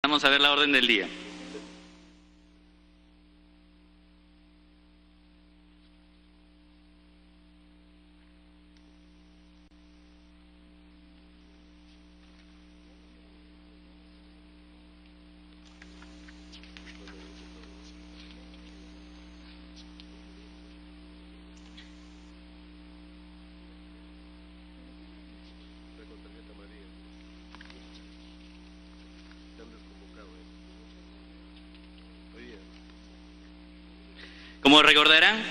Vamos a ver la orden del día. Como recordarán,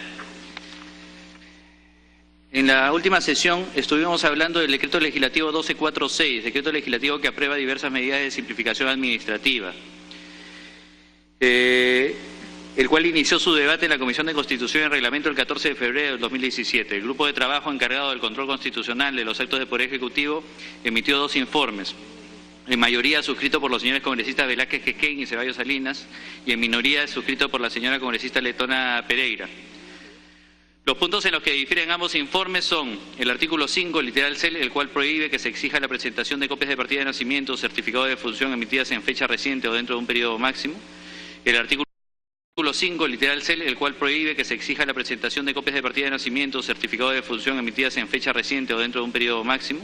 en la última sesión estuvimos hablando del decreto legislativo 1246, decreto legislativo que aprueba diversas medidas de simplificación administrativa, el cual inició su debate en la Comisión de Constitución y Reglamento el 14 de febrero del 2017. El grupo de trabajo encargado del control constitucional de los actos de Poder Ejecutivo emitió 2 informes, en mayoría suscrito por los señores congresistas Velázquez Quequén y Ceballos Salinas, y en minoría suscrito por la señora congresista Letona Pereira. Los puntos en los que difieren ambos informes son el artículo 5, literal C, el cual prohíbe que se exija la presentación de copias de partida de nacimiento o certificado de defunción emitidas en fecha reciente o dentro de un periodo máximo. El artículo 5, literal C, el cual prohíbe que se exija la presentación de copias de partida de nacimiento o certificado de defunción emitidas en fecha reciente o dentro de un periodo máximo.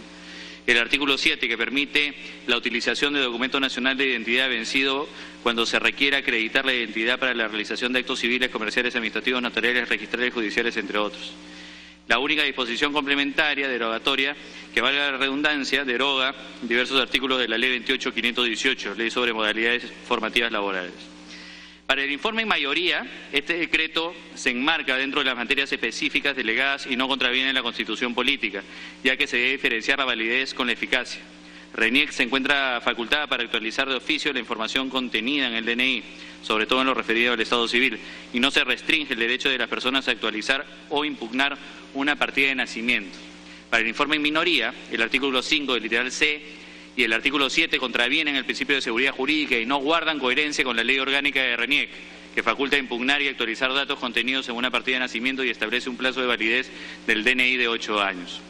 El artículo 7, que permite la utilización de documento nacional de identidad vencido cuando se requiera acreditar la identidad para la realización de actos civiles, comerciales, administrativos, notariales, registrales, judiciales, entre otros. La única disposición complementaria, derogatoria, que valga la redundancia, deroga diversos artículos de la Ley 28.518, Ley sobre Modalidades Formativas Laborales. Para el informe en mayoría, este decreto se enmarca dentro de las materias específicas delegadas y no contraviene la Constitución política, ya que se debe diferenciar la validez con la eficacia. RENIEC se encuentra facultada para actualizar de oficio la información contenida en el DNI, sobre todo en lo referido al Estado civil, y no se restringe el derecho de las personas a actualizar o impugnar una partida de nacimiento. Para el informe en minoría, el artículo 5 del literal C y el artículo 7 contravienen el principio de seguridad jurídica y no guardan coherencia con la ley orgánica de RENIEC, que faculta impugnar y actualizar datos contenidos en una partida de nacimiento y establece un plazo de validez del DNI de 8 años.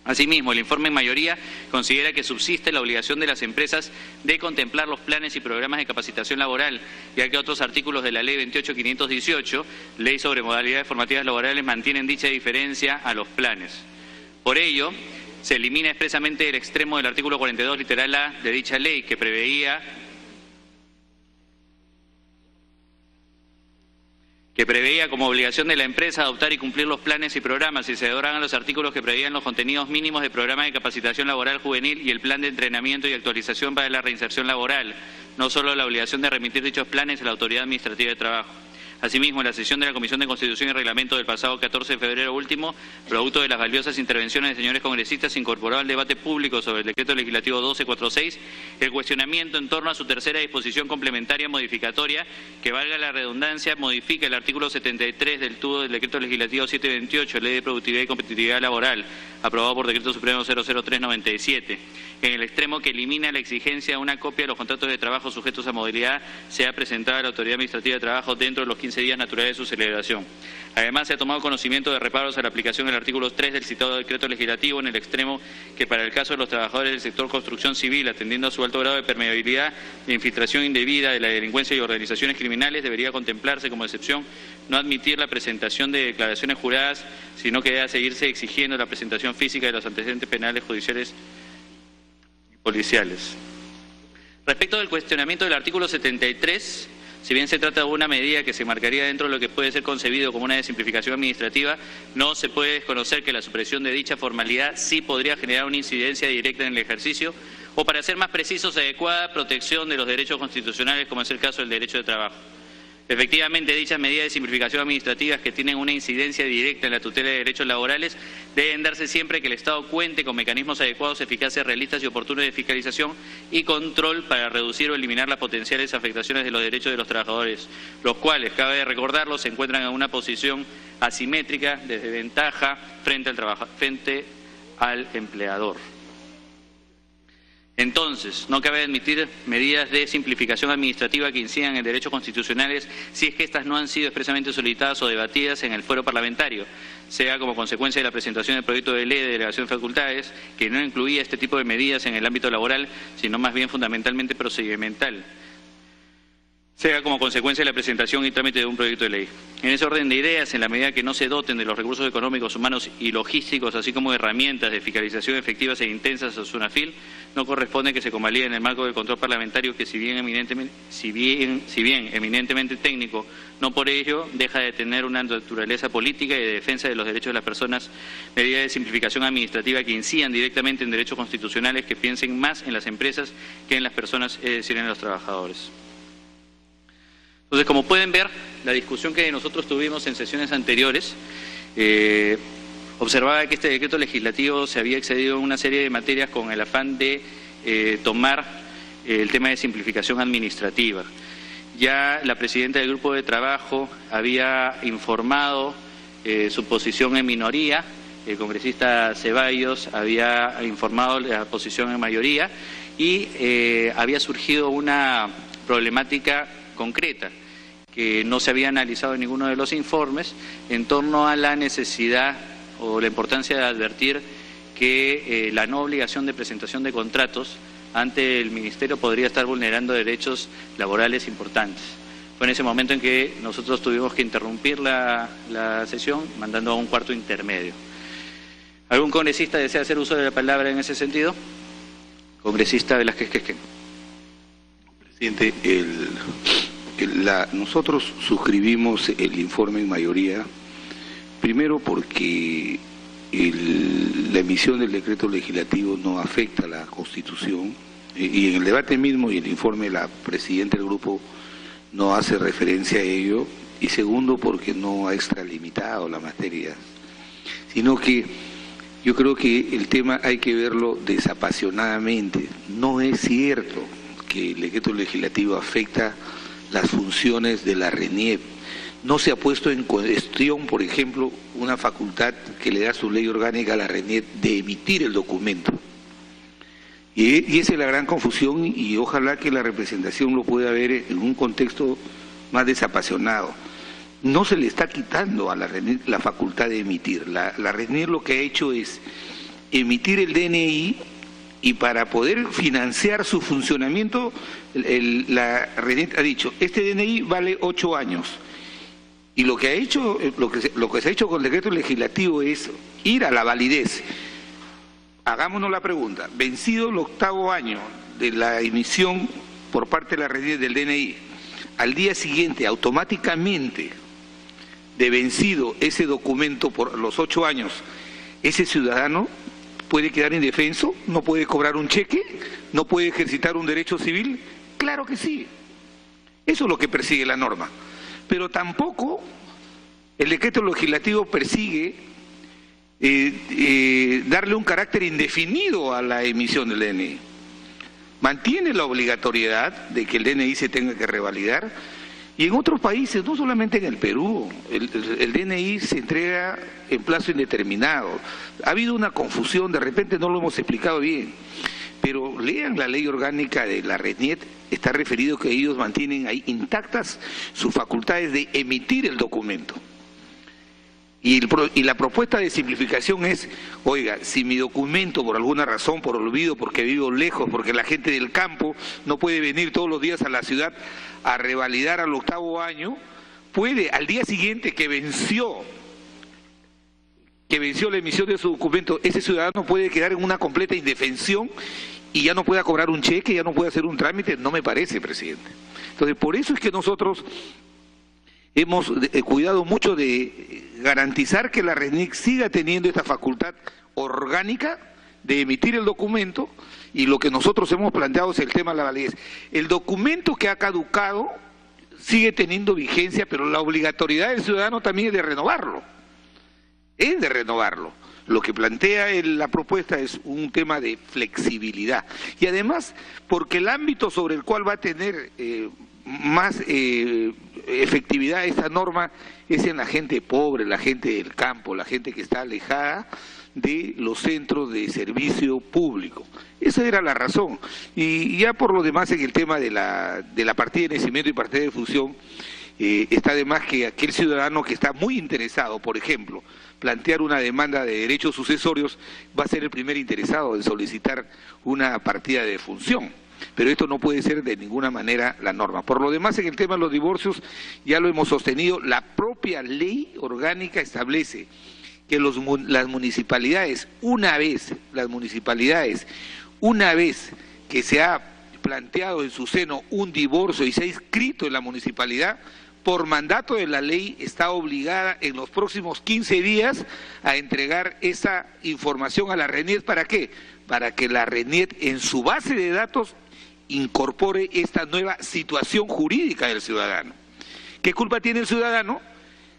Asimismo, el informe en mayoría considera que subsiste la obligación de las empresas de contemplar los planes y programas de capacitación laboral, ya que otros artículos de la Ley 28.518, Ley sobre Modalidades Formativas Laborales, mantienen dicha diferencia a los planes. Por ello, se elimina expresamente el extremo del artículo 42, literal A, de dicha ley, que preveía como obligación de la empresa adoptar y cumplir los planes y programas, y se derogan los artículos que preveían los contenidos mínimos del programa de capacitación laboral juvenil y el plan de entrenamiento y actualización para la reinserción laboral, no solo la obligación de remitir dichos planes a la Autoridad Administrativa de Trabajo. Asimismo, en la sesión de la Comisión de Constitución y Reglamento del pasado 14 de febrero último, producto de las valiosas intervenciones de señores congresistas, se incorporó al debate público sobre el decreto legislativo 1246 el cuestionamiento en torno a su tercera disposición complementaria modificatoria, que valga la redundancia, modifica el artículo 73 del TUDO del decreto legislativo 728, Ley de Productividad y Competitividad Laboral, aprobado por Decreto Supremo 00397, en el extremo que elimina la exigencia de una copia de los contratos de trabajo sujetos a modalidad sea presentada a la Autoridad Administrativa de Trabajo dentro de los 15 días naturales de su celebración. Además, se ha tomado conocimiento de reparos a la aplicación del artículo 3 del citado decreto legislativo en el extremo que para el caso de los trabajadores del sector construcción civil, atendiendo a su alto grado de permeabilidad e infiltración indebida de la delincuencia y organizaciones criminales, debería contemplarse como excepción no admitir la presentación de declaraciones juradas, sino que debe seguirse exigiendo la presentación física de los antecedentes penales, judiciales y policiales. Respecto del cuestionamiento del artículo 73, si bien se trata de una medida que se marcaría dentro de lo que puede ser concebido como una desimplificación administrativa, no se puede desconocer que la supresión de dicha formalidad sí podría generar una incidencia directa en el ejercicio o, para ser más precisos, adecuada protección de los derechos constitucionales, como es el caso del derecho de trabajo. Efectivamente, dichas medidas de simplificación administrativas que tienen una incidencia directa en la tutela de derechos laborales deben darse siempre que el Estado cuente con mecanismos adecuados, eficaces, realistas y oportunos de fiscalización y control para reducir o eliminar las potenciales afectaciones de los derechos de los trabajadores, los cuales, cabe recordarlo, se encuentran en una posición asimétrica de desventaja frente al empleador. Entonces, no cabe admitir medidas de simplificación administrativa que incidan en derechos constitucionales si es que éstas no han sido expresamente solicitadas o debatidas en el fuero parlamentario, sea como consecuencia de la presentación del proyecto de ley de delegación de facultades, que no incluía este tipo de medidas en el ámbito laboral, sino más bien fundamentalmente procedimental. sea como consecuencia de la presentación y trámite de un proyecto de ley. En ese orden de ideas, en la medida que no se doten de los recursos económicos, humanos y logísticos, así como de herramientas de fiscalización efectivas e intensas a SUNAFIL, no corresponde que se convalide en el marco del control parlamentario que si bien eminentemente técnico, no por ello deja de tener una naturaleza política y de defensa de los derechos de las personas, medidas de simplificación administrativa que incidan directamente en derechos constitucionales que piensen más en las empresas que en las personas, es decir, en los trabajadores. Entonces, como pueden ver, la discusión que nosotros tuvimos en sesiones anteriores observaba que este decreto legislativo se había excedido en una serie de materias con el afán de tomar el tema de simplificación administrativa. Ya la presidenta del grupo de trabajo había informado su posición en minoría, el congresista Ceballos había informado la posición en mayoría y había surgido una problemática concreta que no se había analizado en ninguno de los informes en torno a la necesidad o la importancia de advertir que la no obligación de presentación de contratos ante el Ministerio podría estar vulnerando derechos laborales importantes. Fue en ese momento en que nosotros tuvimos que interrumpir la sesión mandando a un cuarto intermedio. ¿Algún congresista desea hacer uso de la palabra en ese sentido? Congresista Velázquez Quezquén. Presidente, nosotros suscribimos el informe en mayoría, primero porque la emisión del decreto legislativo no afecta a la Constitución, y en el debate mismo y el informe la presidenta del grupo no hace referencia a ello, y segundo porque no ha extralimitado la materia, sino que yo creo que el tema hay que verlo desapasionadamente. No es cierto que el decreto legislativo afecta las funciones de la RENIEC. No se ha puesto en cuestión, por ejemplo, una facultad que le da su ley orgánica a la RENIEC de emitir el documento. Y esa es la gran confusión, y ojalá que la representación lo pueda ver en un contexto más desapasionado. No se le está quitando a la RENIEC la facultad de emitir. La RENIEC lo que ha hecho es emitir el DNI, y para poder financiar su funcionamiento, la RENIEC ha dicho, este DNI vale 8 años. Y lo que ha hecho, lo que se ha hecho con el decreto legislativo es ir a la validez. Hagámonos la pregunta, vencido el 8º año de la emisión por parte de la RENIEC del DNI, al día siguiente, automáticamente, de vencido ese documento por los 8 años, ese ciudadano puede quedar indefenso, no puede cobrar un cheque, no puede ejercitar un derecho civil. Claro que sí, eso es lo que persigue la norma, pero tampoco el decreto legislativo persigue darle un carácter indefinido a la emisión del DNI. Mantiene la obligatoriedad de que el DNI se tenga que revalidar, y en otros países, no solamente en el Perú, el DNI se entrega en plazo indeterminado. Ha habido una confusión, de repente no lo hemos explicado bien, pero lean la ley orgánica de la RENIEC, está referido que ellos mantienen ahí intactas sus facultades de emitir el documento. Y la propuesta de simplificación es, oiga, si mi documento por alguna razón, por olvido, porque vivo lejos, porque la gente del campo no puede venir todos los días a la ciudad a revalidar al 8º año, puede al día siguiente que venció la emisión de su documento, ese ciudadano puede quedar en una completa indefensión y ya no pueda cobrar un cheque, ya no puede hacer un trámite. No me parece, presidente. Entonces, por eso es que nosotros hemos cuidado mucho de garantizar que la RENIEC siga teniendo esta facultad orgánica de emitir el documento, y lo que nosotros hemos planteado es el tema de la validez. El documento que ha caducado sigue teniendo vigencia, pero la obligatoriedad del ciudadano también es de renovarlo. Es de renovarlo. Lo que plantea la propuesta es un tema de flexibilidad. Y además, porque el ámbito sobre el cual va a tener más efectividad esta norma es en la gente pobre, la gente del campo, la gente que está alejada de los centros de servicio público. Esa era la razón. Y ya por lo demás, en el tema de la partida de nacimiento y partida de fusión, está de más que aquel ciudadano que está muy interesado, por ejemplo, plantear una demanda de derechos sucesorios, va a ser el primer interesado en solicitar una partida de función. pero esto no puede ser de ninguna manera la norma. Por lo demás, en el tema de los divorcios, ya lo hemos sostenido, la propia ley orgánica establece que las municipalidades, una vez que se ha planteado en su seno un divorcio y se ha inscrito en la municipalidad, por mandato de la ley está obligada en los próximos 15 días a entregar esa información a la RENIET. ¿Para qué? Para que la RENIET en su base de datos incorpore esta nueva situación jurídica del ciudadano. ¿Qué culpa tiene el ciudadano?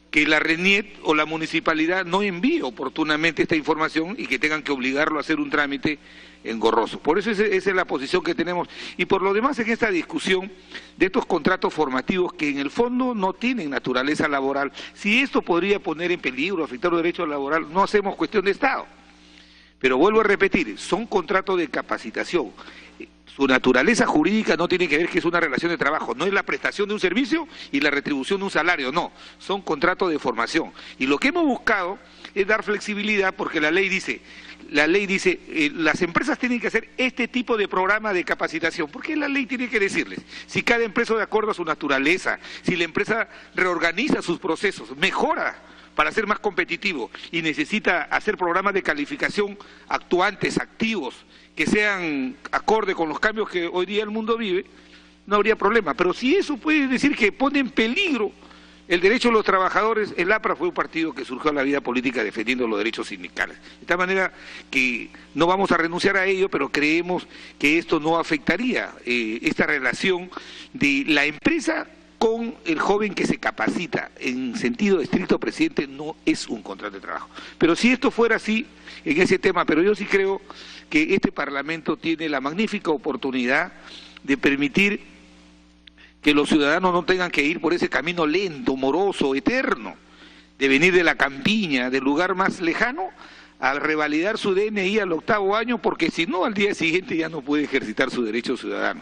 Que la RENIET o la municipalidad no envíe oportunamente esta información y que tengan que obligarlo a hacer un trámite engorroso. Por eso esa es la posición que tenemos. Y por lo demás, en esta discusión de estos contratos formativos que en el fondo no tienen naturaleza laboral, si esto podría poner en peligro, afectar los derechos laborales, no hacemos cuestión de Estado. Pero vuelvo a repetir, son contratos de capacitación. Su naturaleza jurídica no tiene que ver que es una relación de trabajo, no es la prestación de un servicio y la retribución de un salario, no, son contratos de formación. Y lo que hemos buscado es dar flexibilidad porque la ley dice, las empresas tienen que hacer este tipo de programa de capacitación. ¿Por qué la ley tiene que decirles? Si cada empresa, de acuerdo a su naturaleza, si la empresa reorganiza sus procesos, mejora para ser más competitivo y necesita hacer programas de calificación actuantes, activos, que sean acorde con los cambios que hoy día el mundo vive, no habría problema. Pero si eso puede decir que pone en peligro el derecho de los trabajadores, el APRA fue un partido que surgió a la vida política defendiendo los derechos sindicales. De tal manera que no vamos a renunciar a ello, pero creemos que esto no afectaría esta relación de la empresa con el joven que se capacita. En sentido estricto, presidente, no es un contrato de trabajo. Pero si esto fuera así en ese tema, pero yo sí creo que este Parlamento tiene la magnífica oportunidad de permitir que los ciudadanos no tengan que ir por ese camino lento, moroso, eterno, de venir de la campiña, del lugar más lejano, a revalidar su DNI al 8º año, porque si no, al día siguiente ya no puede ejercitar su derecho ciudadano.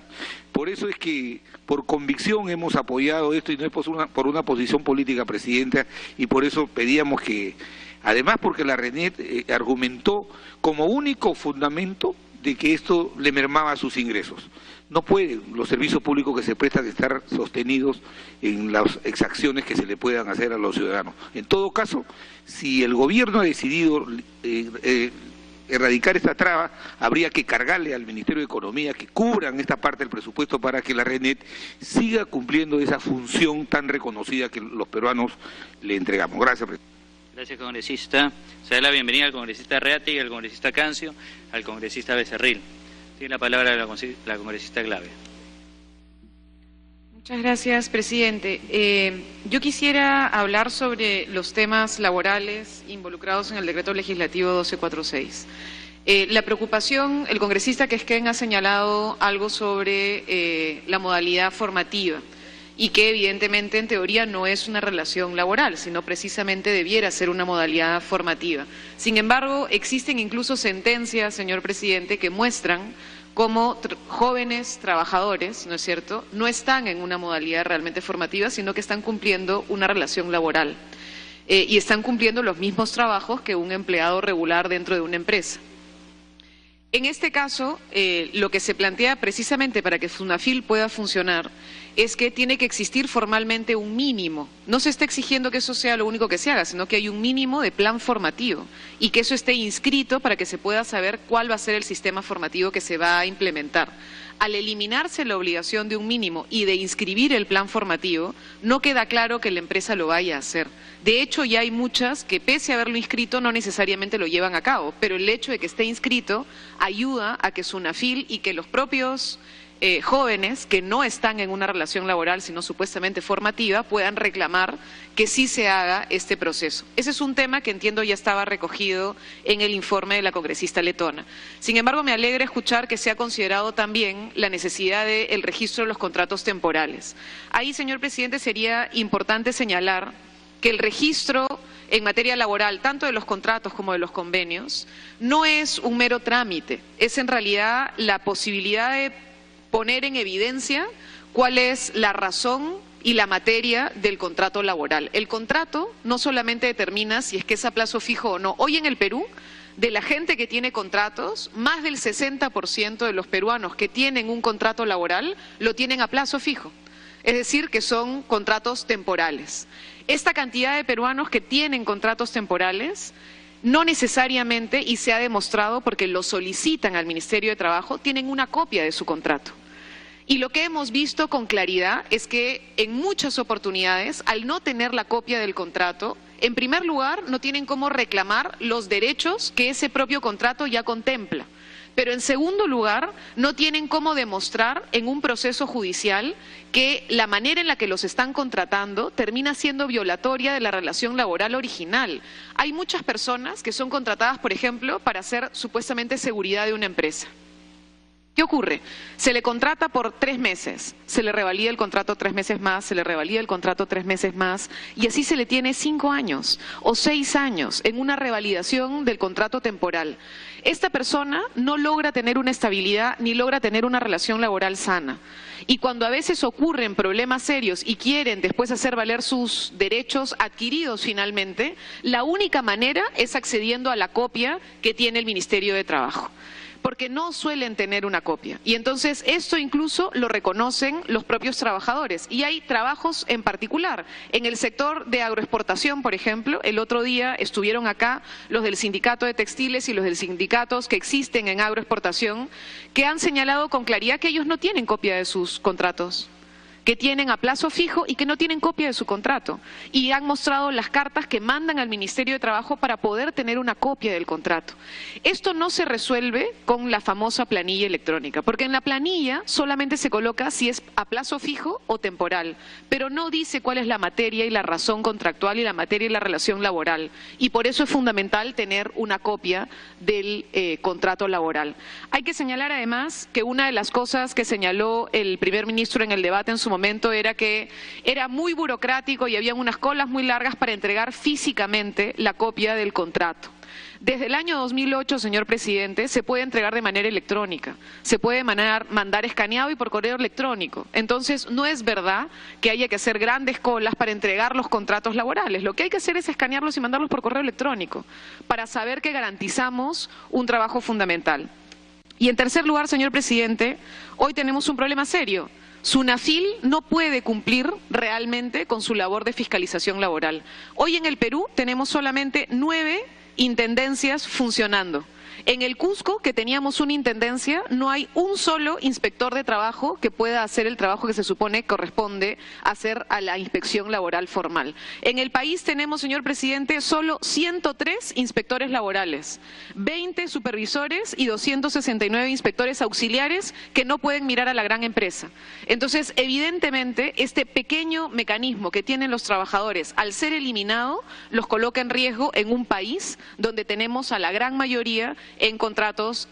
Por eso es que, por convicción, hemos apoyado esto y no es por una posición política, Presidenta, y por eso pedíamos que, además porque la RENIET argumentó como único fundamento de que esto le mermaba sus ingresos. No pueden los servicios públicos que se prestan estar sostenidos en las exacciones que se le puedan hacer a los ciudadanos. En todo caso, si el gobierno ha decidido erradicar esta traba, habría que cargarle al Ministerio de Economía que cubran esta parte del presupuesto para que la RENIET siga cumpliendo esa función tan reconocida que los peruanos le entregamos. Gracias, presidente. Gracias, congresista. Se da la bienvenida al congresista Reati, al congresista Cancio, al congresista Becerril. Tiene la palabra la congresista Glave. Muchas gracias, presidente. Yo quisiera hablar sobre los temas laborales involucrados en el decreto legislativo 1246. La preocupación, el congresista Quezquén ha señalado algo sobre la modalidad formativa y que evidentemente en teoría no es una relación laboral, sino precisamente debiera ser una modalidad formativa. Sin embargo, existen incluso sentencias, señor presidente, que muestran cómo jóvenes trabajadores, ¿no es cierto?, no están en una modalidad realmente formativa, sino que están cumpliendo una relación laboral y están cumpliendo los mismos trabajos que un empleado regular dentro de una empresa. En este caso, lo que se plantea precisamente para que Funafil pueda funcionar es que tiene que existir formalmente un mínimo. No se está exigiendo que eso sea lo único que se haga, sino que hay un mínimo de plan formativo y que eso esté inscrito para que se pueda saber cuál va a ser el sistema formativo que se va a implementar. Al eliminarse la obligación de un mínimo y de inscribir el plan formativo, no queda claro que la empresa lo vaya a hacer. De hecho, ya hay muchas que, pese a haberlo inscrito, no necesariamente lo llevan a cabo, pero el hecho de que esté inscrito ayuda a que Funafil y que los propios jóvenes que no están en una relación laboral, sino supuestamente formativa, puedan reclamar que sí se haga este proceso. Ese es un tema que entiendo ya estaba recogido en el informe de la congresista letona. Sin embargo, me alegra escuchar que se ha considerado también la necesidad del registro de los contratos temporales. Ahí, señor presidente, sería importante señalar que el registro en materia laboral, tanto de los contratos como de los convenios, no es un mero trámite, es en realidad la posibilidad de poner en evidencia cuál es la razón y la materia del contrato laboral. El contrato no solamente determina si es que es a plazo fijo o no. Hoy en el Perú, de la gente que tiene contratos, más del 60% de los peruanos que tienen un contrato laboral lo tienen a plazo fijo. Es decir, que son contratos temporales. Esta cantidad de peruanos que tienen contratos temporales, no necesariamente, y se ha demostrado porque lo solicitan al Ministerio de Trabajo, tienen una copia de su contrato. Y lo que hemos visto con claridad es que en muchas oportunidades, al no tener la copia del contrato, en primer lugar, no tienen cómo reclamar los derechos que ese propio contrato ya contempla. Pero en segundo lugar, no tienen cómo demostrar en un proceso judicial que la manera en la que los están contratando termina siendo violatoria de la relación laboral original. Hay muchas personas que son contratadas, por ejemplo, para hacer supuestamente seguridad de una empresa. ¿Qué ocurre? Se le contrata por 3 meses, se le revalida el contrato 3 meses más, se le revalida el contrato 3 meses más, y así se le tiene 5 años o 6 años en una revalidación del contrato temporal. Esta persona no logra tener una estabilidad ni logra tener una relación laboral sana. Y cuando a veces ocurren problemas serios y quieren después hacer valer sus derechos adquiridos finalmente, la única manera es accediendo a la copia que tiene el Ministerio de Trabajo, porque no suelen tener una copia. Y entonces esto incluso lo reconocen los propios trabajadores. Y hay trabajos en particular. En el sector de agroexportación, por ejemplo, el otro día estuvieron acá los del Sindicato de Textiles y los del sindicatos que existen en agroexportación, que han señalado con claridad que ellos no tienen copia de sus contratos, que tienen a plazo fijo y que no tienen copia de su contrato. Y han mostrado las cartas que mandan al Ministerio de Trabajo para poder tener una copia del contrato. Esto no se resuelve con la famosa planilla electrónica, porque en la planilla solamente se coloca si es a plazo fijo o temporal, pero no dice cuál es la materia y la razón contractual y la materia y la relación laboral. Y por eso es fundamental tener una copia del contrato laboral. Hay que señalar además que una de las cosas que señaló el primer ministro en el debate en su momento era que era muy burocrático y había unas colas muy largas para entregar físicamente la copia del contrato. Desde el año 2008, señor presidente, se puede entregar de manera electrónica, se puede mandar escaneado y por correo electrónico. Entonces, no es verdad que haya que hacer grandes colas para entregar los contratos laborales. Lo que hay que hacer es escanearlos y mandarlos por correo electrónico para saber que garantizamos un trabajo fundamental. Y en tercer lugar, señor presidente, hoy tenemos un problema serio. SUNAFIL no puede cumplir realmente con su labor de fiscalización laboral. Hoy en el Perú tenemos solamente 9 intendencias funcionando. En el Cusco, que teníamos una intendencia, no hay un solo inspector de trabajo que pueda hacer el trabajo que se supone corresponde hacer a la inspección laboral formal. En el país tenemos, señor presidente, solo 103 inspectores laborales, 20 supervisores y 269 inspectores auxiliares que no pueden mirar a la gran empresa. Entonces, evidentemente, este pequeño mecanismo que tienen los trabajadores, al ser eliminado, los coloca en riesgo en un país donde tenemos a la gran mayoría en contratos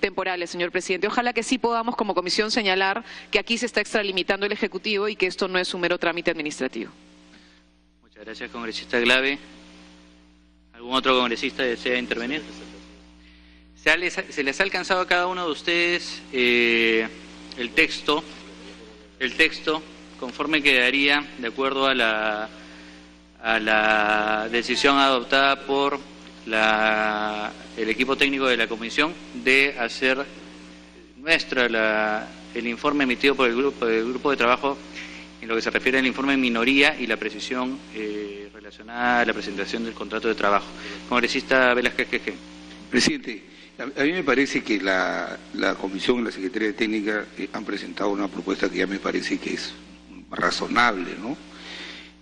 temporales, señor presidente. Ojalá que sí podamos como comisión señalar que aquí se está extralimitando el Ejecutivo y que esto no es un mero trámite administrativo. Muchas gracias, congresista Glave. ¿Algún otro congresista desea intervenir? ¿Se les ha alcanzado a cada uno de ustedes el texto conforme quedaría de acuerdo a la decisión adoptada por el equipo técnico de la comisión de hacer el informe emitido por el grupo de trabajo en lo que se refiere al informe en minoría y la precisión relacionada a la presentación del contrato de trabajo? Congresista Velázquez Queje. Presidente, a mí me parece que la comisión y la Secretaría Técnica han presentado una propuesta que ya me parece que es razonable, ¿no?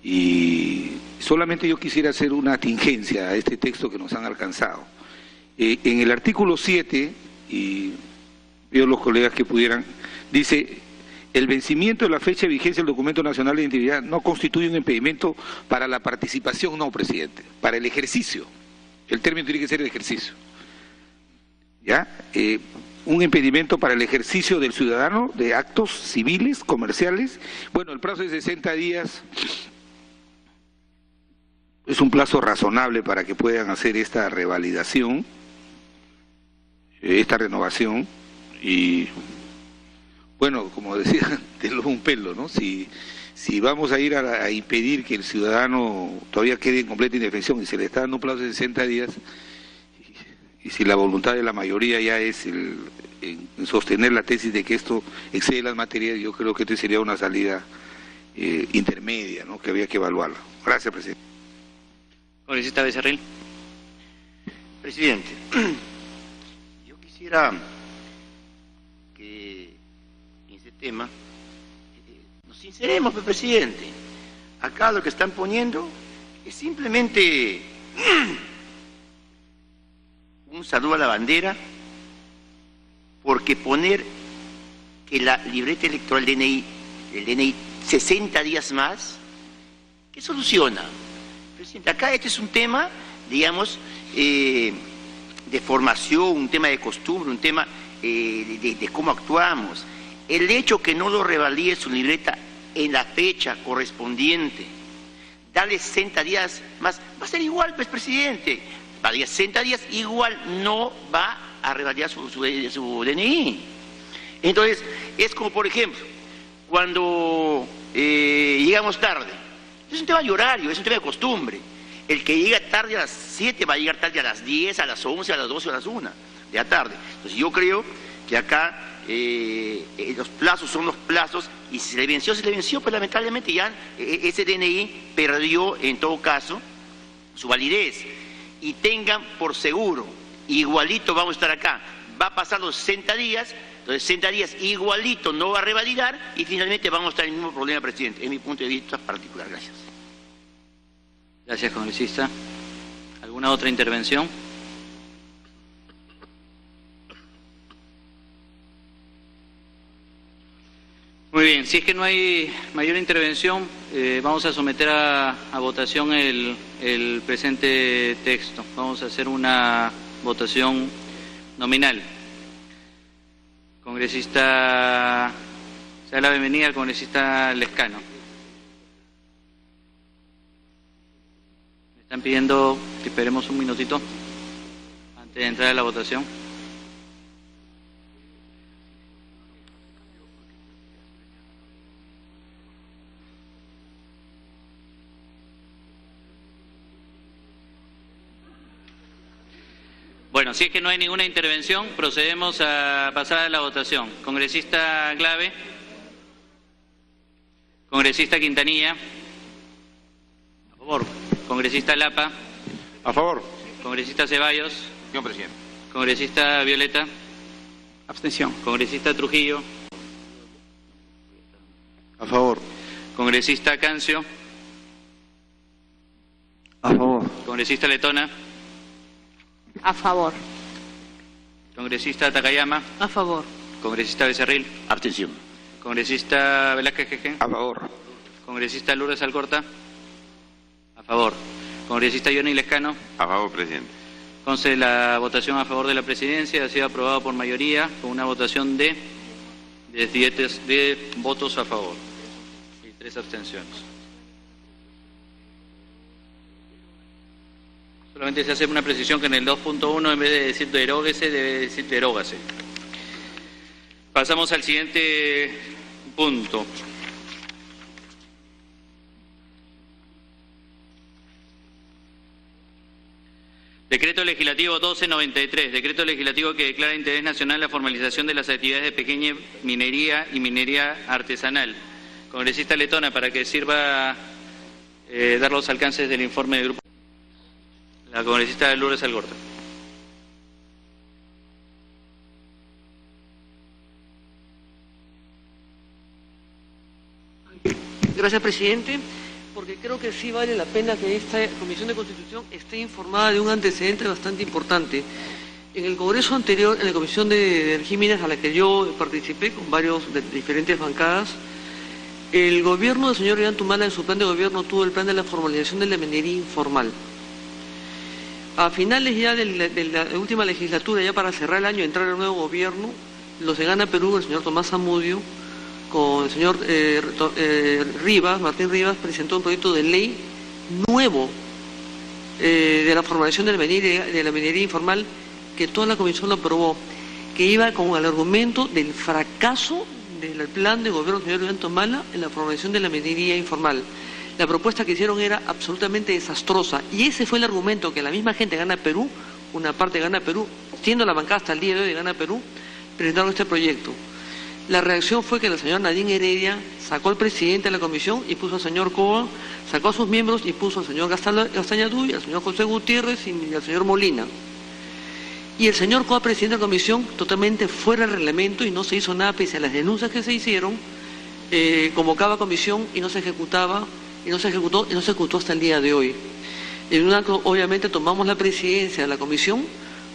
Y solamente yo quisiera hacer una tingencia a este texto que nos han alcanzado. En el artículo 7, y pido a los colegas que pudieran, dice: el vencimiento de la fecha de vigencia del documento nacional de identidad no constituye un impedimento para la participación, no, presidente, para el ejercicio. El término tiene que ser el ejercicio. ¿Ya? Un impedimento para el ejercicio del ciudadano de actos civiles, comerciales. Bueno, el plazo de 60 días... es un plazo razonable para que puedan hacer esta revalidación, esta renovación, y bueno, como decía, tenlo un pelo, ¿no? Si vamos a ir a impedir que el ciudadano todavía quede en completa indefensión y se le está dando un plazo de 60 días, Y si la voluntad de la mayoría ya es en sostener la tesis de que esto excede las materias, yo creo que esta sería una salida intermedia, ¿no?, que había que evaluarla. Gracias, presidente. Congresista Becerril. Presidente, yo quisiera que en ese tema nos sinceremos, presidente. Acá lo que están poniendo es simplemente un saludo a la bandera, porque poner que la libreta electoral el DNI 60 días más, ¿qué soluciona? Presidente, acá este es un tema, digamos, de formación, un tema de costumbre, un tema de cómo actuamos. El hecho que no lo revalide su libreta en la fecha correspondiente, darle 60 días más, va a ser igual, pues, presidente. Para 60 días igual no va a revalidar su DNI. Entonces, es como, por ejemplo, cuando llegamos tarde. Es un tema de horario, es un tema de costumbre. El que llega tarde a las 7 va a llegar tarde a las 10, a las 11, a las 12, a las 1 de la tarde. Entonces yo creo que acá los plazos son los plazos, y si se le venció, pues lamentablemente ya ese DNI perdió en todo caso su validez. Y tengan por seguro, igualito vamos a estar acá, va a pasar los 60 días, entonces 60 días igualito no va a revalidar y finalmente vamos a estar en el mismo problema, presidente, es mi punto de vista particular. Gracias. Gracias, congresista. ¿Alguna otra intervención? Muy bien, si es que no hay mayor intervención, vamos a someter a votación el presente texto. Vamos a hacer una votación nominal. Congresista, se da la bienvenida al congresista Lescano. Me están pidiendo que esperemos un minutito antes de entrar a la votación. Bueno, si es que no hay ninguna intervención, procedemos a pasar a la votación. Congresista Glave. Congresista Quintanilla. A favor. Congresista Lapa. A favor. Congresista Ceballos. Señor presidente. Congresista Violeta. Abstención. Congresista Trujillo. A favor. Congresista Cancio. A favor. Congresista Letona. A favor. Congresista Takayama. A favor. Congresista Becerril. Abstención. Congresista Velázquez Jeje. A favor. Congresista Lourdes Alcorta. A favor. Congresista Johnny Lescano. A favor, presidente. Entonces la votación a favor de la presidencia ha sido aprobada por mayoría con una votación de 10 votos a favor y 3 abstenciones. Solamente se hace una precisión que en el 2.1 en vez de decir deróguese debe decir derógase. Pasamos al siguiente punto. Decreto Legislativo 1293, decreto legislativo que declara interés nacional la formalización de las actividades de pequeña minería y minería artesanal. Congresista Letona, para que sirva dar los alcances del informe del grupo. La congresista Lourdes Alcorta. Gracias, presidente, porque creo que sí vale la pena que esta Comisión de Constitución esté informada de un antecedente bastante importante. En el Congreso anterior, en la Comisión de Energía y Minas, a la que yo participé con varios de diferentes bancadas, el gobierno del señor Ollanta-Humala en su plan de gobierno tuvo el plan de la formalización de la minería informal. A finales ya de la última legislatura, ya para cerrar el año, entrar el nuevo gobierno, los de Gana Perú, el señor Tomás Zamudio, con el señor Martín Rivas, presentó un proyecto de ley nuevo de la formalización de la minería informal, que toda la comisión lo aprobó, que iba con el argumento del fracaso del plan de gobierno del señor Ollanta-Humala en la formalización de la minería informal. La propuesta que hicieron era absolutamente desastrosa, y ese fue el argumento que la misma gente de Gana Perú una parte de Gana Perú, siendo la bancada hasta el día de hoy de Gana Perú, presentaron este proyecto. La reacción fue que la señora Nadine Heredia sacó al presidente de la comisión y puso al señor Coa, sacó a sus miembros y puso al señor Gastañaduy, al señor José Gutiérrez y al señor Molina. Y el señor Coa, presidente de la comisión, totalmente fuera del reglamento y no se hizo nada pese a las denuncias que se hicieron, convocaba a comisión y no se ejecutaba, y no se ejecutó hasta el día de hoy. En un acto, obviamente, tomamos la presidencia de la comisión,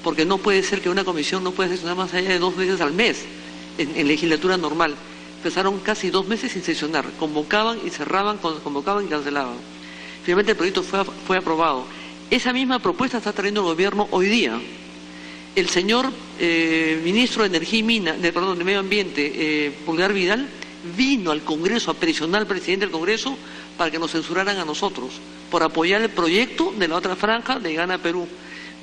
porque no puede ser que una comisión no pueda sesionar más allá de 2 veces al mes, en legislatura normal. Pasaron casi 2 meses sin sesionar, convocaban y cerraban, convocaban y cancelaban. Finalmente el proyecto fue aprobado. Esa misma propuesta está trayendo el gobierno hoy día. El señor ministro de Energía y de Medio Ambiente, Pulgar Vidal, vino al Congreso a presionar al presidente del Congreso para que nos censuraran a nosotros, por apoyar el proyecto de la otra franja de Gana Perú.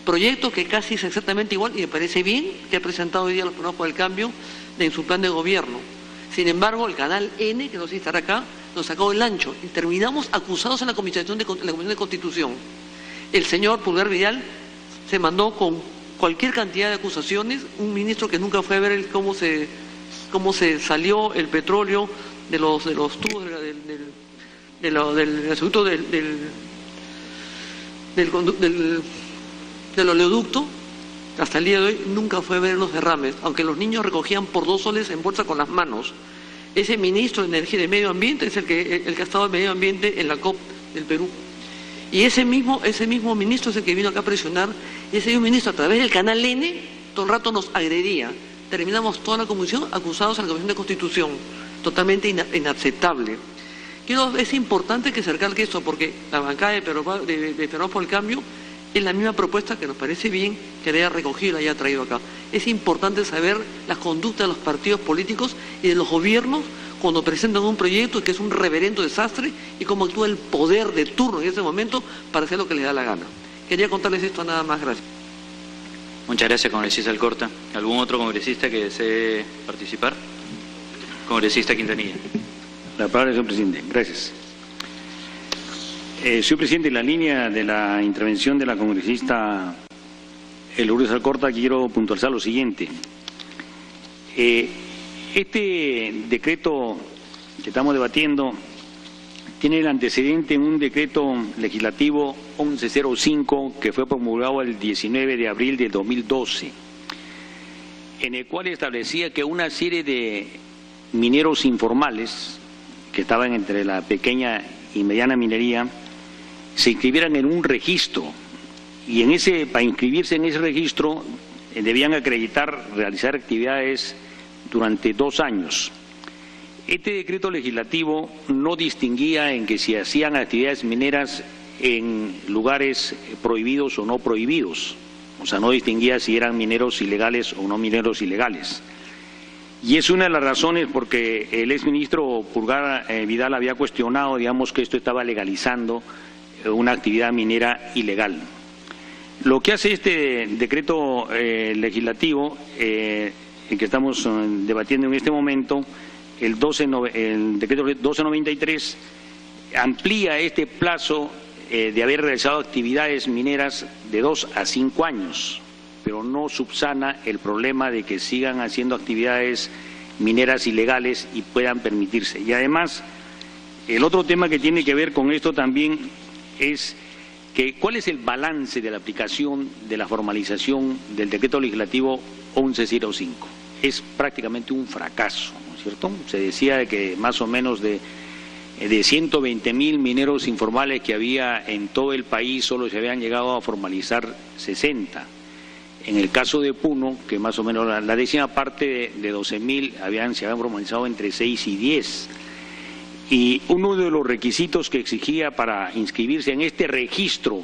Proyecto que casi es exactamente igual y me parece bien que ha presentado hoy día los Peruanos por el Cambio en su plan de gobierno. Sin embargo, el canal N, que no sé si estará acá, nos sacó el ancho y terminamos acusados en la Comisión de Constitución. El señor Pulgar Vidal se mandó con cualquier cantidad de acusaciones, un ministro que nunca fue a ver cómo se salió el petróleo de los tubos del asunto del oleoducto. Hasta el día de hoy nunca fue a ver los derrames, aunque los niños recogían por 2 soles en bolsa con las manos. Ese ministro de Energía y de Medio Ambiente es el que ha estado en Medio Ambiente en la COP del Perú. Y ese mismo ministro es el que vino acá a presionar, y ese mismo ministro a través del canal N todo el rato nos agredía. Terminamos toda la comisión acusados a la Comisión de Constitución, totalmente inaceptable. Es importante que se recalque esto, porque la bancada de Peruanos por el Cambio es la misma propuesta que nos parece bien que le haya recogido y la haya traído acá. Es importante saber las conductas de los partidos políticos y de los gobiernos cuando presentan un proyecto que es un reverendo desastre y cómo actúa el poder de turno en ese momento para hacer lo que les da la gana. Quería contarles esto nada más, gracias. Muchas gracias, congresista Alcorta. ¿Algún otro congresista que desee participar? Congresista Quintanilla. La palabra, señor presidente. Gracias. Señor presidente, en la línea de la intervención de la congresista Lourdes Alcorta, quiero puntualizar lo siguiente. Este decreto que estamos debatiendo tiene el antecedente en un decreto legislativo 1105 que fue promulgado el 19 de abril de 2012, en el cual establecía que una serie de mineros informales que estaban entre la pequeña y mediana minería se inscribieran en un registro, y para inscribirse en ese registro debían acreditar realizar actividades durante 2 años. Este decreto legislativo no distinguía en que si hacían actividades mineras en lugares prohibidos o no prohibidos, o sea, no distinguía si eran mineros ilegales o no mineros ilegales. Y es una de las razones porque el exministro Pulgar Vidal había cuestionado, digamos, que esto estaba legalizando una actividad minera ilegal. Lo que hace este decreto legislativo que estamos debatiendo en este momento, el decreto 1293, amplía este plazo de haber realizado actividades mineras de 2 a 5 años, pero no subsana el problema de que sigan haciendo actividades mineras ilegales y puedan permitirse. Y además, el otro tema que tiene que ver con esto también es que ¿cuál es el balance de la aplicación de la formalización del decreto legislativo 1105? Es prácticamente un fracaso, ¿no es cierto? Se decía que más o menos de 120.000 mineros informales que había en todo el país, solo se habían llegado a formalizar 60. En el caso de Puno, que más o menos la décima parte de 12.000 se habían formalizado entre 6 y 10. Y uno de los requisitos que exigía para inscribirse en este registro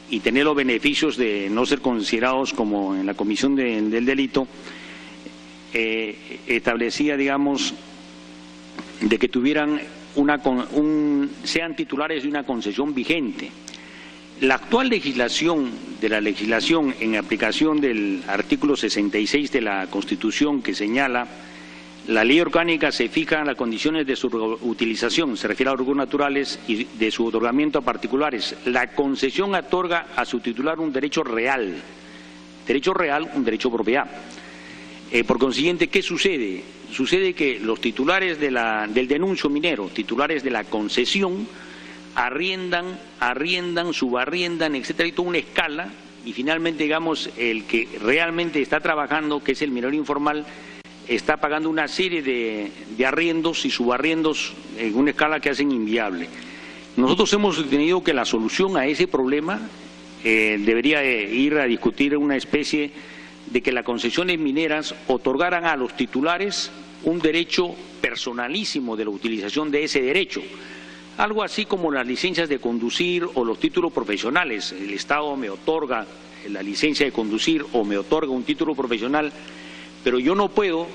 y tener los beneficios de no ser considerados como en la comisión del delito, establecía, digamos, de que tuvieran sean titulares de una concesión vigente. La actual legislación en aplicación del artículo 66 de la Constitución, que señala la ley orgánica, se fijan las condiciones de su utilización, se refiere a los recursos naturales, y de su otorgamiento a particulares. La concesión otorga a su titular un derecho real derecho real, un derecho de propiedad. Por consiguiente, ¿qué sucede? Sucede que los titulares del denuncio minero, titulares de la concesión, arriendan, subarriendan, etcétera, y toda una escala, y finalmente, digamos, el que realmente está trabajando, que es el minero informal, está pagando una serie de arriendos y subarriendos en una escala que hacen inviable. Nosotros hemos entendido que la solución a ese problema debería ir a discutir una especie de que las concesiones mineras otorgaran a los titulares un derecho personalísimo de la utilización de ese derecho. Algo así como las licencias de conducir o los títulos profesionales. El Estado me otorga la licencia de conducir o me otorga un título profesional, pero yo no puedo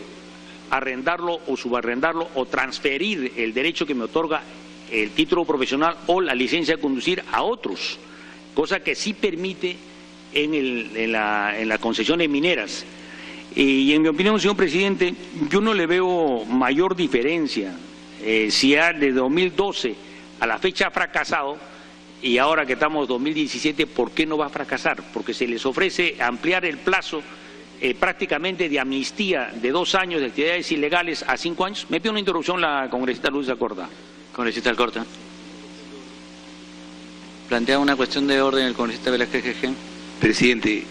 arrendarlo o subarrendarlo o transferir el derecho que me otorga el título profesional o la licencia de conducir a otros, cosa que sí permite en las concesiones mineras. Y en mi opinión, señor presidente, yo no le veo mayor diferencia si de 2012 a la fecha ha fracasado y ahora que estamos en 2017, ¿por qué no va a fracasar? Porque se les ofrece ampliar el plazo prácticamente de amnistía de 2 años de actividades ilegales a 5 años. Me pido una interrupción la congresista Luz Alcorta. Congresista Alcorta. Plantea una cuestión de orden el congresista Velázquez GG. Presidente,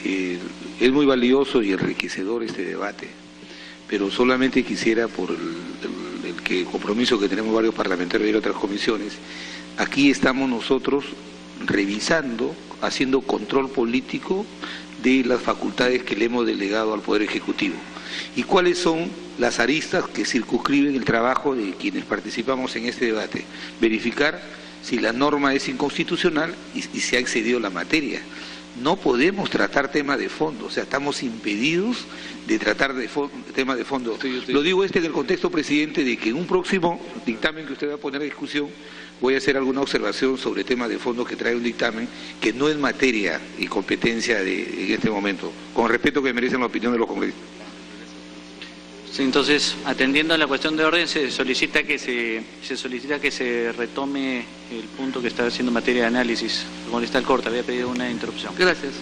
es muy valioso y enriquecedor este debate, pero solamente quisiera, por el compromiso que tenemos varios parlamentarios y otras comisiones, aquí estamos nosotros revisando, haciendo control político de las facultades que le hemos delegado al Poder Ejecutivo. ¿Y cuáles son las aristas que circunscriben el trabajo de quienes participamos en este debate? Verificar si la norma es inconstitucional y si ha excedido la materia. No podemos tratar temas de fondo, o sea, estamos impedidos de tratar temas de fondo. Lo digo en el contexto, presidente, de que en un próximo dictamen que usted va a poner a discusión, voy a hacer alguna observación sobre temas de fondo que trae un dictamen que no es materia y competencia en este momento, con respeto que merecen la opinión de los congresistas. Sí, entonces, atendiendo a la cuestión de orden, se solicita que se retome el punto que está haciendo materia de análisis. El congresista Alcorta había pedido una interrupción. Gracias.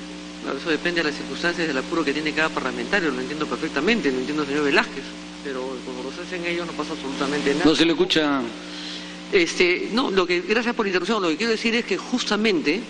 Eso depende de las circunstancias del apuro que tiene cada parlamentario, lo entiendo perfectamente, lo entiendo el señor Velázquez, pero cuando los hacen ellos no pasa absolutamente nada. No se le escucha. Gracias por la interrupción. Lo que quiero decir es que justamente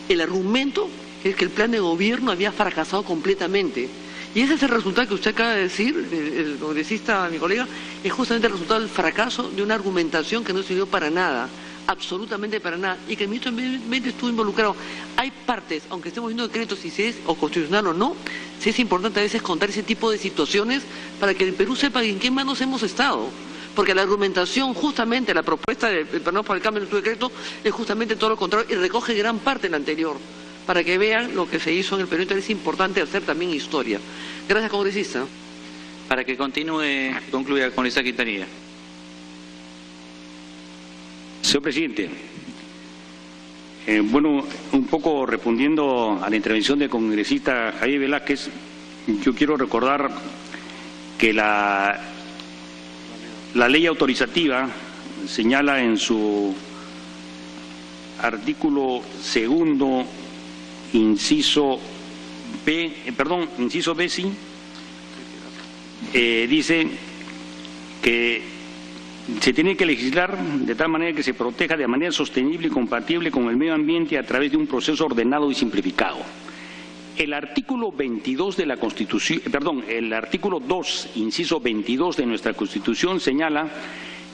el argumento es que el plan de gobierno había fracasado completamente. Y ese es el resultado que usted acaba de decir, el congresista, mi colega, es justamente el resultado del fracaso de una argumentación que no sirvió para nada, absolutamente para nada, y que el ministro Medio Ambiente estuvo involucrado. Hay partes, aunque estemos viendo decretos si se es o constitucional o no, sí es importante a veces contar ese tipo de situaciones para que el Perú sepa en qué manos hemos estado. Porque la argumentación, justamente la propuesta del Perú para el cambio de su decreto, es justamente todo lo contrario y recoge gran parte del anterior, para que vean lo que se hizo en el Perú. Entonces es importante hacer también historia. Gracias, congresista. Para que concluya con esta Quintanilla. Señor presidente, un poco respondiendo a la intervención del congresista Javier Velázquez, yo quiero recordar que la ley autorizativa señala en su artículo 2, inciso B, sí, dice que se tiene que legislar de tal manera que se proteja de manera sostenible y compatible con el medio ambiente a través de un proceso ordenado y simplificado. El artículo 22 de la Constitución, el artículo 2, inciso 22 de nuestra Constitución señala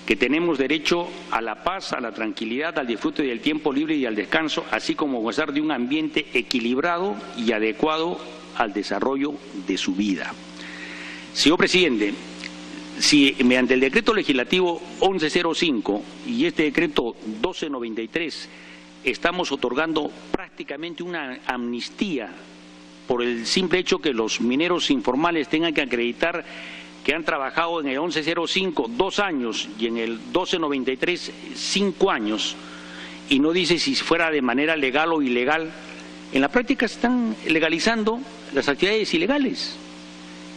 que tenemos derecho a la paz, a la tranquilidad, al disfrute del tiempo libre y al descanso, así como gozar de un ambiente equilibrado y adecuado al desarrollo de su vida. Señor presidente, si mediante el decreto legislativo 1105 y este decreto 1293 estamos otorgando prácticamente una amnistía por el simple hecho que los mineros informales tengan que acreditar que han trabajado en el 1105 2 años y en el 1293 5 años, y no dice si fuera de manera legal o ilegal, en la práctica están legalizando las actividades ilegales.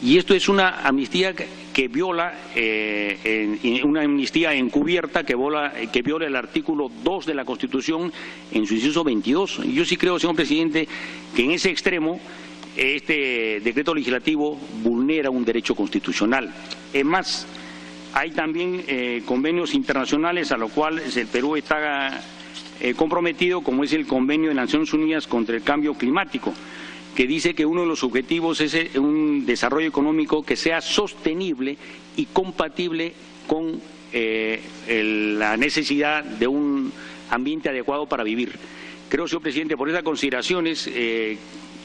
Y esto es una amnistía que viola, una amnistía encubierta que viola el artículo 2 de la Constitución en su inciso 22. Y yo sí creo, señor presidente, que en ese extremo este decreto legislativo vulnera un derecho constitucional. Es más, hay también convenios internacionales a los cuales el Perú está comprometido, como es el convenio de Naciones Unidas contra el cambio climático, que dice que uno de los objetivos es un desarrollo económico que sea sostenible y compatible con la necesidad de un ambiente adecuado para vivir. Creo, señor presidente, por esas consideraciones,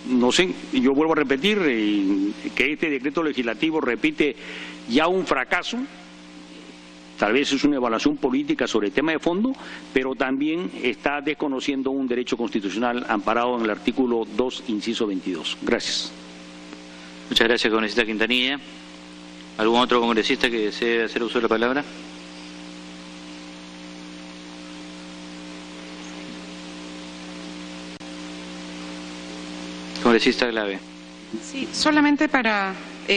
no sé, yo vuelvo a repetir que este decreto legislativo repite ya un fracaso. Tal vez es una evaluación política sobre el tema de fondo, pero también está desconociendo un derecho constitucional amparado en el artículo 2, inciso 22. Gracias. Muchas gracias, congresista Quintanilla. ¿Algún otro congresista que desee hacer uso de la palabra? Congresista Glave. Sí, solamente para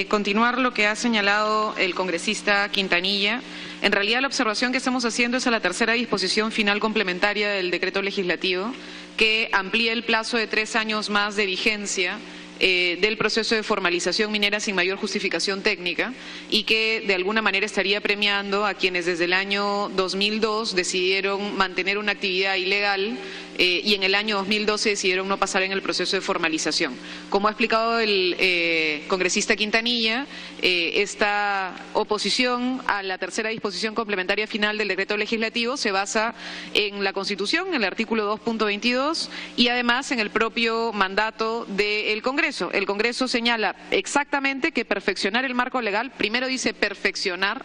continuar lo que ha señalado el congresista Quintanilla. En realidad la observación que estamos haciendo es a la tercera disposición final complementaria del decreto legislativo, que amplía el plazo de 3 años más de vigencia del proceso de formalización minera sin mayor justificación técnica y que de alguna manera estaría premiando a quienes desde el año 2002 decidieron mantener una actividad ilegal y en el año 2012 decidieron no pasar en el proceso de formalización. Como ha explicado el congresista Quintanilla, esta oposición a la tercera disposición complementaria final del decreto legislativo se basa en la Constitución, en el artículo 2.22 y además en el propio mandato del Congreso. El Congreso señala exactamente que perfeccionar el marco legal, primero dice perfeccionar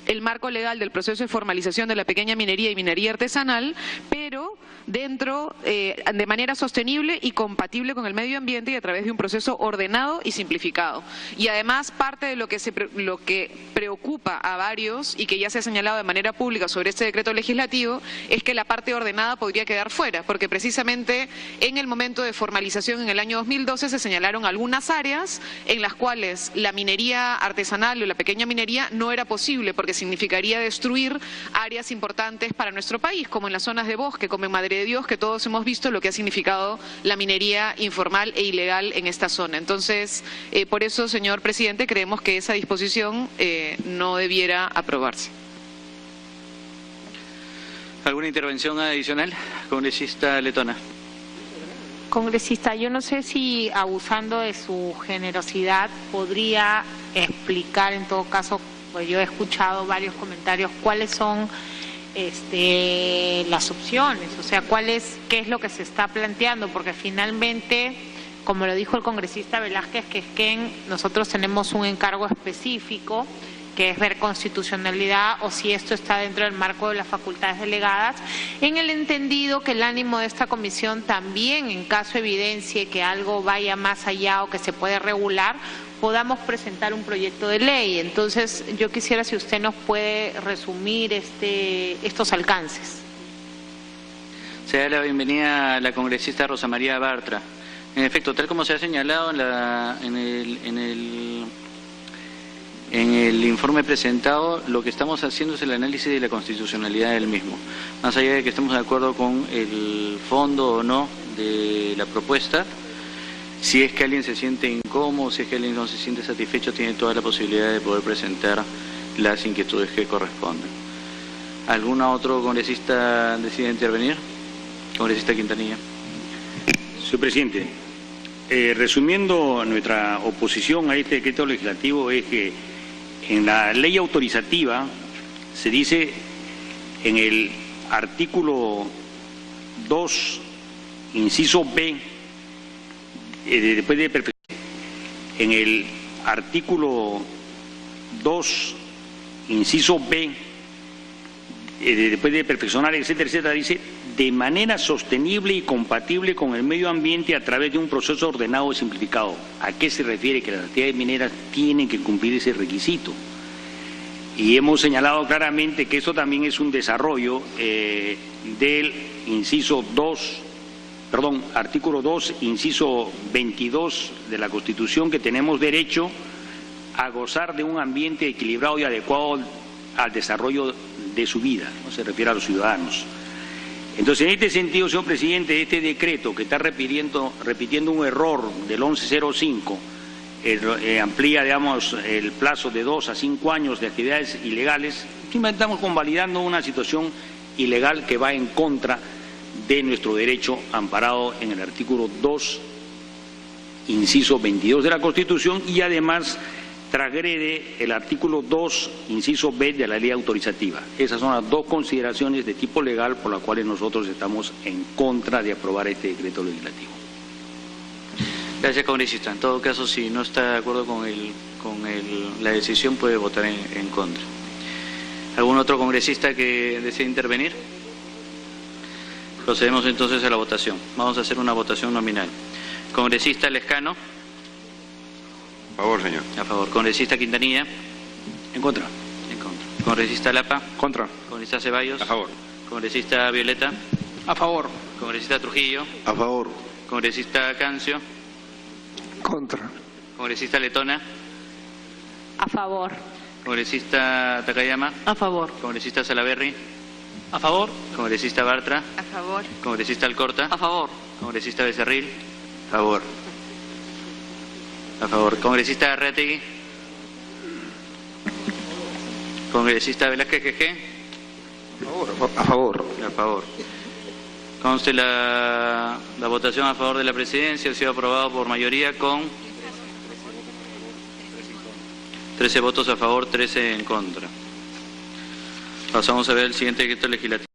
el marco legal del proceso de formalización de la pequeña minería y minería artesanal, pero dentro, de manera sostenible y compatible con el medio ambiente y a través de un proceso ordenado y simplificado. Y además parte de lo que preocupa a varios y que ya se ha señalado de manera pública sobre este decreto legislativo es que la parte ordenada podría quedar fuera, porque precisamente en el momento de formalización en el año 2012 se señalaron algunas áreas en las cuales la minería artesanal o la pequeña minería no era posible porque significaría destruir áreas importantes para nuestro país, como en las zonas de bosque, como en Madre de Dios, que todos hemos visto lo que ha significado la minería informal e ilegal en esta zona. Entonces, por eso, señor presidente, creemos que esa disposición no debiera aprobarse. ¿Alguna intervención adicional? Congresista Letona. Congresista, yo no sé si abusando de su generosidad podría explicar, en todo caso, pues yo he escuchado varios comentarios, cuáles son las opciones, o sea, qué es lo que se está planteando, porque finalmente, como lo dijo el congresista Velázquez Quesquén, nosotros tenemos un encargo específico que es ver constitucionalidad o si esto está dentro del marco de las facultades delegadas, en el entendido que el ánimo de esta comisión también, en caso evidencie que algo vaya más allá o que se puede regular, podamos presentar un proyecto de ley. Entonces, yo quisiera si usted nos puede resumir estos alcances. Se da la bienvenida a la congresista Rosa María Bartra. En efecto, tal como se ha señalado en el informe presentado, lo que estamos haciendo es el análisis de la constitucionalidad del mismo. Más allá de que estemos de acuerdo con el fondo o no de la propuesta, si es que alguien se siente incómodo, si es que alguien no se siente satisfecho, tiene toda la posibilidad de poder presentar las inquietudes que corresponden. ¿Algún otro congresista decide intervenir? Congresista Quintanilla. Señor presidente, resumiendo nuestra oposición a este decreto legislativo es que en la ley autorizativa se dice en el artículo 2, inciso B, después de perfeccionar, en el artículo 2, inciso B, después de perfeccionar, etcétera, etcétera, dice de manera sostenible y compatible con el medio ambiente a través de un proceso ordenado y simplificado. ¿A qué se refiere? Que las actividades mineras tienen que cumplir ese requisito. Y hemos señalado claramente que eso también es un desarrollo del inciso 2, artículo 2, inciso 22 de la Constitución, que tenemos derecho a gozar de un ambiente equilibrado y adecuado al desarrollo de su vida, no se refiere a los ciudadanos. Entonces, en este sentido, señor presidente, este decreto que está repitiendo un error del 1105, amplía, digamos, el plazo de 2 a 5 años de actividades ilegales, estamos convalidando una situación ilegal que va en contra de nuestro derecho amparado en el artículo 2, inciso 22 de la Constitución, y además transgrede el artículo 2, inciso B de la ley autorizativa. Esas son las dos consideraciones de tipo legal por las cuales nosotros estamos en contra de aprobar este decreto legislativo. Gracias, congresista. En todo caso, si no está de acuerdo con la decisión, puede votar en contra. ¿Algún otro congresista que desee intervenir? Procedemos entonces a la votación. Vamos a hacer una votación nominal. Congresista Lescano. A favor, señor. A favor. Congresista Quintanilla. En contra. En contra. Congresista Lapa. Contra. Congresista Ceballos. A favor. Congresista Violeta. A favor. Congresista Trujillo. A favor. Congresista Cancio. Contra. Congresista Letona. A favor. Congresista Takayama. A favor. Congresista Salaverry. A favor. Congresista Bartra. A favor. Congresista Alcorta. A favor. Congresista Becerril. A favor. A favor. Congresista Arreategui. Congresista Velázquez Quejé. A favor. A favor. Conste la votación a favor de la presidencia. Ha sido aprobado por mayoría con 13 votos a favor, 13 en contra. Pasamos a ver el siguiente decreto legislativo.